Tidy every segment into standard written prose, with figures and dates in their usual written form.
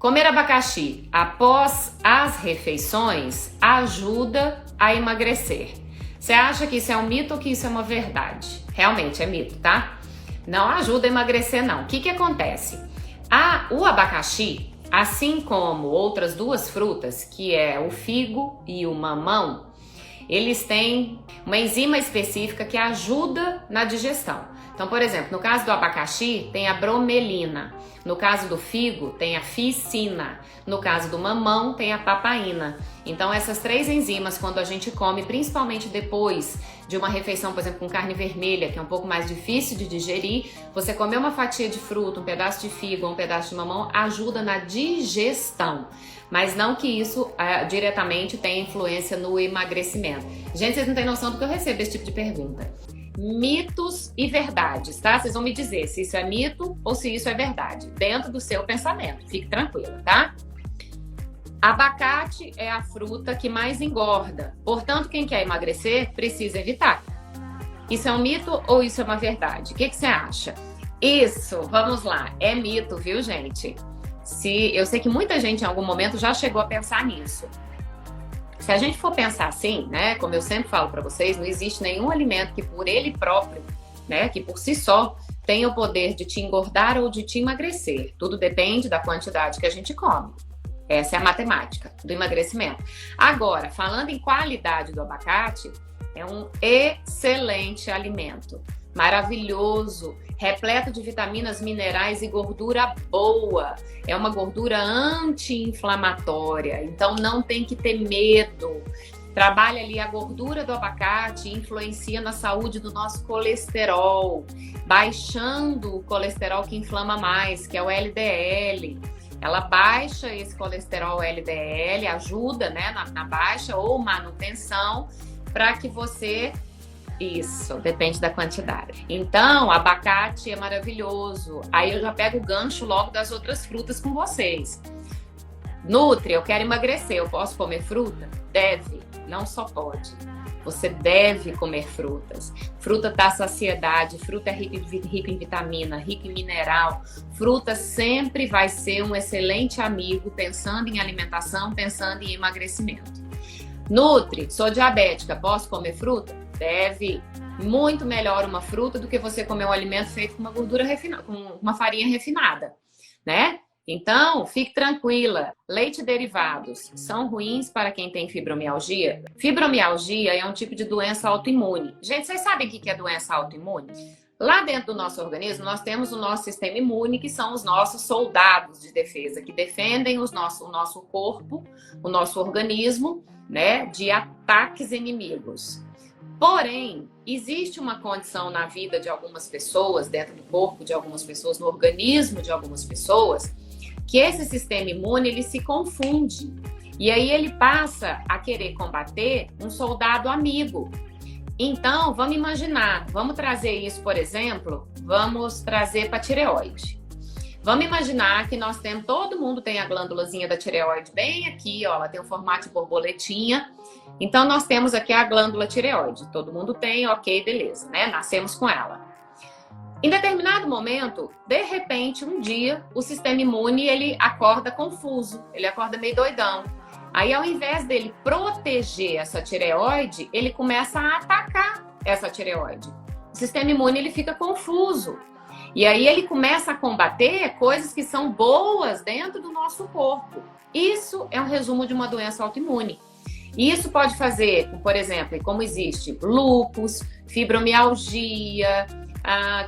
Comer abacaxi após as refeições ajuda a emagrecer. Você acha que isso é um mito ou que isso é uma verdade? Realmente é mito, tá? Não ajuda a emagrecer, não. O que acontece? O abacaxi, assim como outras duas frutas, que é o figo e o mamão, eles têm uma enzima específica que ajuda na digestão. Então, por exemplo, no caso do abacaxi, tem a bromelina. No caso do figo, tem a ficina. No caso do mamão, tem a papaina. Então, essas três enzimas, quando a gente come, principalmente depois de uma refeição, por exemplo, com carne vermelha, que é um pouco mais difícil de digerir, você comer uma fatia de fruta, um pedaço de figo ou um pedaço de mamão, ajuda na digestão. Mas não que isso diretamente tenha influência no emagrecimento. Gente, vocês não têm noção do que eu recebo esse tipo de pergunta. Mitos e verdades, tá? Vocês vão me dizer se isso é mito ou se isso é verdade, dentro do seu pensamento. Fique tranquila, tá? Abacate é a fruta que mais engorda. Portanto, quem quer emagrecer precisa evitar. Isso é um mito ou isso é uma verdade? O que você acha? Isso, vamos lá, é mito, viu, gente? Eu sei que muita gente em algum momento já chegou a pensar nisso. Se a gente for pensar assim, né, como eu sempre falo para vocês, não existe nenhum alimento que por ele próprio, né, que por si só, tenha o poder de te engordar ou de te emagrecer. Tudo depende da quantidade que a gente come. Essa é a matemática do emagrecimento. Agora, falando em qualidade do abacate, é um excelente alimento. Maravilhoso, repleto de vitaminas, minerais e gordura boa. É uma gordura anti-inflamatória, então não tem que ter medo. Trabalha ali a gordura do abacate, influencia na saúde do nosso colesterol, baixando o colesterol que inflama mais, que é o LDL. Ela baixa esse colesterol LDL, ajuda, né, na baixa ou manutenção, para que você... Isso, depende da quantidade. Então, abacate é maravilhoso. Aí eu já pego o gancho logo das outras frutas com vocês. Nutri, eu quero emagrecer, eu posso comer fruta? Deve, não só pode. Você deve comer frutas. Fruta dá saciedade, fruta é rica em vitamina, rica em mineral. Fruta sempre vai ser um excelente amigo, pensando em alimentação, pensando em emagrecimento. Nutri, sou diabética, posso comer fruta? Deve. Muito melhor uma fruta do que você comer um alimento feito com uma gordura refinada, com uma farinha refinada, né? Então, fique tranquila. Leite e derivados são ruins para quem tem fibromialgia? Fibromialgia é um tipo de doença autoimune. Gente, vocês sabem o que é doença autoimune? Lá dentro do nosso organismo, nós temos o nosso sistema imune, que são os nossos soldados de defesa, que defendem o nosso corpo, o nosso organismo, né, de ataques inimigos. Porém, existe uma condição na vida de algumas pessoas, dentro do corpo de algumas pessoas, no organismo de algumas pessoas, que esse sistema imune, ele se confunde. E aí ele passa a querer combater um soldado amigo. Então, vamos imaginar, vamos trazer isso, por exemplo, vamos trazer para a tireoide. Vamos imaginar que todo mundo tem a glândulazinha da tireoide bem aqui, ó, ela tem o formato de borboletinha. Então, nós temos aqui a glândula tireoide. Todo mundo tem, ok, beleza, né? Nascemos com ela. Em determinado momento, de repente, um dia, o sistema imune, ele acorda confuso, ele acorda meio doidão. Aí, ao invés dele proteger essa tireoide, ele começa a atacar essa tireoide. O sistema imune, ele fica confuso. E aí, ele começa a combater coisas que são boas dentro do nosso corpo. Isso é um resumo de uma doença autoimune. Isso pode fazer, por exemplo, como existe lúpus, fibromialgia,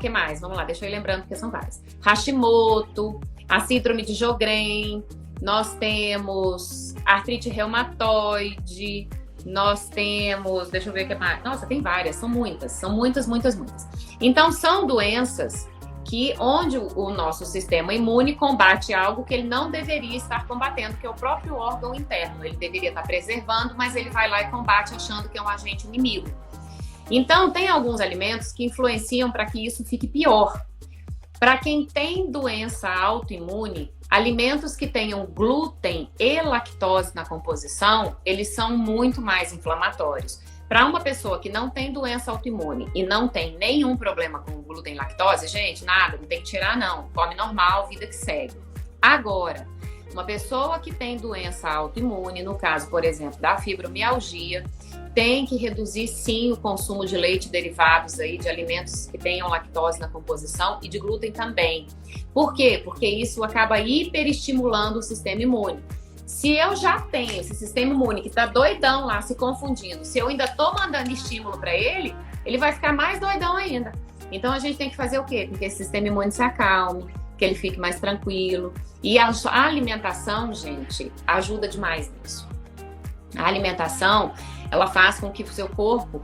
que mais? Vamos lá, deixa eu ir lembrando porque são várias. Hashimoto, a síndrome de Sjögren, nós temos artrite reumatoide, nós temos, deixa eu ver o que mais. Nossa, tem várias, são muitas. Então, são doenças onde o nosso sistema imune combate algo que ele não deveria estar combatendo, que é o próprio órgão interno. Ele deveria estar preservando, mas ele vai lá e combate achando que é um agente inimigo. Então, tem alguns alimentos que influenciam para que isso fique pior. Para quem tem doença autoimune, alimentos que tenham glúten e lactose na composição, eles são muito mais inflamatórios. Para uma pessoa que não tem doença autoimune e não tem nenhum problema com glúten e lactose, gente, nada, não tem que tirar não. Come normal, vida que segue. Agora, uma pessoa que tem doença autoimune, no caso, por exemplo, da fibromialgia, tem que reduzir sim o consumo de leite e derivados aí, de alimentos que tenham lactose na composição e de glúten também. Por quê? Porque isso acaba hiperestimulando o sistema imune. Se eu já tenho esse sistema imune que tá doidão lá, se confundindo, se eu ainda tô mandando estímulo para ele, ele vai ficar mais doidão ainda. Então a gente tem que fazer o quê? Com que esse sistema imune se acalme, que ele fique mais tranquilo. E a alimentação, gente, ajuda demais nisso. A alimentação, ela faz com que o seu corpo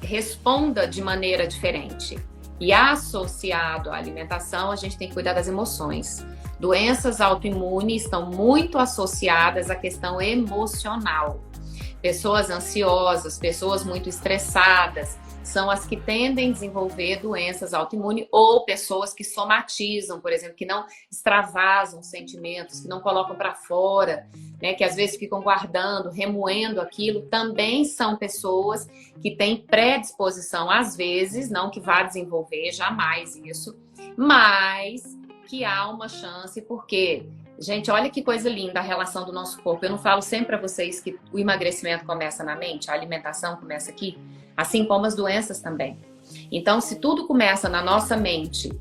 responda de maneira diferente. E associado à alimentação, a gente tem que cuidar das emoções. Doenças autoimunes estão muito associadas à questão emocional. Pessoas ansiosas, pessoas muito estressadas, são as que tendem a desenvolver doenças autoimunes, ou pessoas que somatizam, por exemplo, que não extravasam sentimentos, que não colocam para fora, né, que às vezes ficam guardando, remoendo aquilo, também são pessoas que têm predisposição, às vezes, não que vá desenvolver, jamais isso, mas que há uma chance, porque, gente, olha que coisa linda a relação do nosso corpo. Eu não falo sempre para vocês que o emagrecimento começa na mente, a alimentação começa aqui, assim como as doenças também. Então, se tudo começa na nossa mente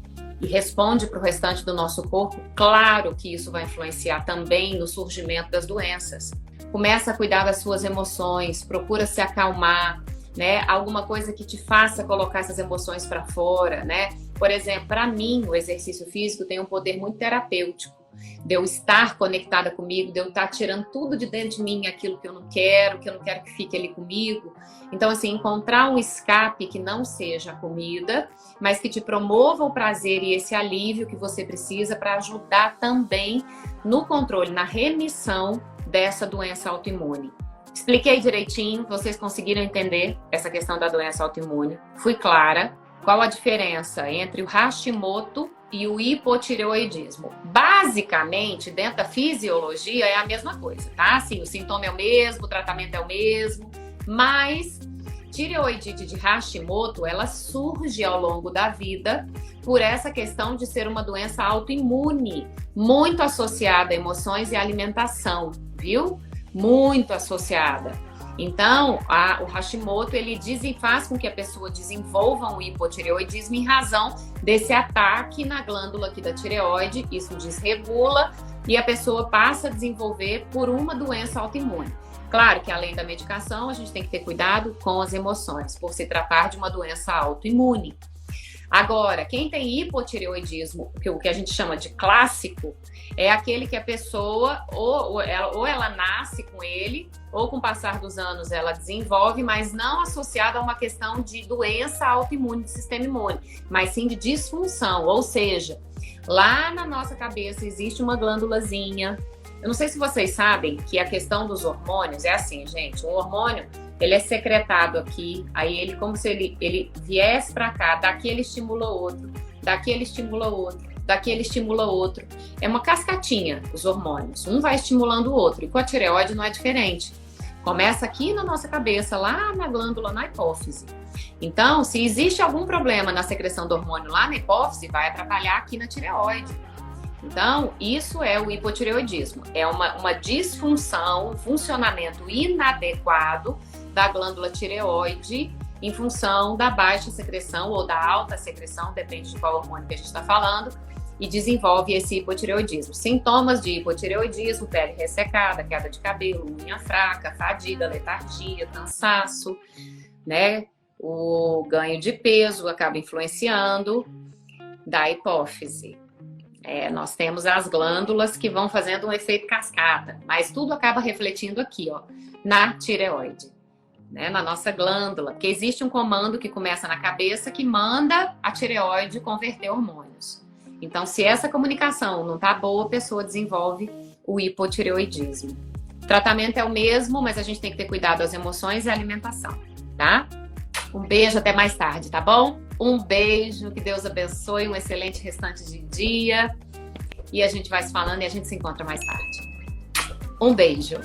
e responde para o restante do nosso corpo, claro que isso vai influenciar também no surgimento das doenças. Começa a cuidar das suas emoções, procura se acalmar, né? Alguma coisa que te faça colocar essas emoções para fora, né? Por exemplo, para mim, o exercício físico tem um poder muito terapêutico. De eu estar conectada comigo, de eu estar tirando tudo de dentro de mim, aquilo que eu não quero que fique ali comigo. Então, assim, encontrar um escape que não seja a comida, mas que te promova o prazer e esse alívio que você precisa para ajudar também no controle, na remissão dessa doença autoimune. Expliquei direitinho, vocês conseguiram entender essa questão da doença autoimune? Fui clara. Qual a diferença entre o Hashimoto e o hipotireoidismo? Basicamente, dentro da fisiologia é a mesma coisa, tá? Assim, o sintoma é o mesmo, o tratamento é o mesmo, mas tireoidite de Hashimoto, ela surge ao longo da vida por essa questão de ser uma doença autoimune, muito associada a emoções e alimentação, viu? Muito associada. Então, o Hashimoto, ele faz com que a pessoa desenvolva um hipotireoidismo em razão desse ataque na glândula aqui da tireoide, isso desregula e a pessoa passa a desenvolver por uma doença autoimune. Claro que além da medicação, a gente tem que ter cuidado com as emoções, por se tratar de uma doença autoimune. Agora, quem tem hipotireoidismo, o que a gente chama de clássico, é aquele que a pessoa ou ela nasce com ele, ou com o passar dos anos ela desenvolve, mas não associada a uma questão de doença autoimune do sistema imune, mas sim de disfunção, ou seja, lá na nossa cabeça existe uma glândulazinha. Eu não sei se vocês sabem que a questão dos hormônios é assim, gente, um hormônio, ele é secretado aqui, aí ele como se ele viesse para cá, daqui ele estimula outro, daqui ele estimula outro, daqui ele estimula outro. É uma cascatinha, os hormônios. Um vai estimulando o outro. E com a tireoide não é diferente. Começa aqui na nossa cabeça, lá na glândula, na hipófise. Então, se existe algum problema na secreção do hormônio lá na hipófise, vai atrapalhar aqui na tireoide. Então, isso é o hipotireoidismo. É uma disfunção, um funcionamento inadequado da glândula tireoide em função da baixa secreção ou da alta secreção, depende de qual hormônio que a gente está falando, e desenvolve esse hipotireoidismo. Sintomas de hipotireoidismo: pele ressecada, queda de cabelo, unha fraca, fadiga, letargia, cansaço, né? O ganho de peso acaba influenciando da hipófise. Nós temos as glândulas que vão fazendo um efeito cascata, mas tudo acaba refletindo aqui, ó, na tireoide, né, na nossa glândula, porque existe um comando que começa na cabeça que manda a tireoide converter hormônios. Então, se essa comunicação não tá boa, a pessoa desenvolve o hipotireoidismo. O tratamento é o mesmo, mas a gente tem que ter cuidado das emoções e alimentação, tá? Um beijo, até mais tarde, tá bom? Um beijo, que Deus abençoe, um excelente restante de dia. E a gente vai se falando e a gente se encontra mais tarde. Um beijo.